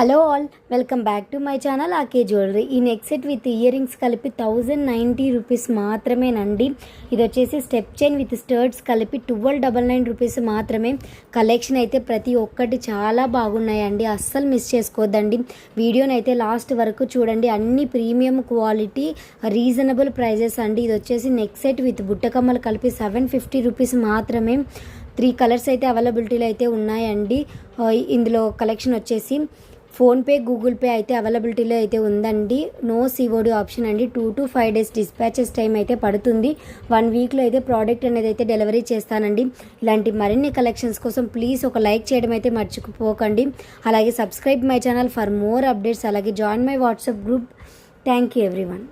Hello all, welcome back to my channel ఆకే jewellery. ఈ neck set with earrings కలిపి 1090 rupees మాత్రమేనండి. ఇది వచ్చేసి స్టెప్ చైన్ విత్ స్టర్ట్స్ కలిపి 1299 రూపీస్ మాత్రమే. కలెక్షన్ అయితే ప్రతి ఒక్కటి చాలా బాగున్నాయండి, అస్సలు మిస్ చేసుకోవద్దండి. వీడియోని అయితే లాస్ట్ వరకు చూడండి. అన్ని ప్రీమియం క్వాలిటీ, రీజనబుల్ ప్రైజెస్ అండి. ఇది వచ్చేసి నెక్ సెట్ విత్ బుట్టకమ్మలు కలిపి 750 రూపీస్ మాత్రమే. 3 కలర్స్ అయితే అవైలబిలిటీలో అయితే ఉన్నాయండి. ఇందులో కలెక్షన్ వచ్చేసి ఫోన్పే, గూగుల్ పే అయితే అవైలబిలిటీలో అయితే ఉందండి. నో సిఓడి ఆప్షన్ అండి. 2 to 5 days డిస్పాచెస్ టైం అయితే పడుతుంది. 1 వీక్లో అయితే ప్రోడక్ట్ అనేది అయితే డెలివరీ చేస్తానండి. ఇలాంటి మరిన్ని కలెక్షన్స్ కోసం ప్లీజ్ ఒక లైక్ చేయడం అయితే మర్చిపోకండి. అలాగే subscribe my channel for more updates. అలాగే join my WhatsApp group. Thank you everyone.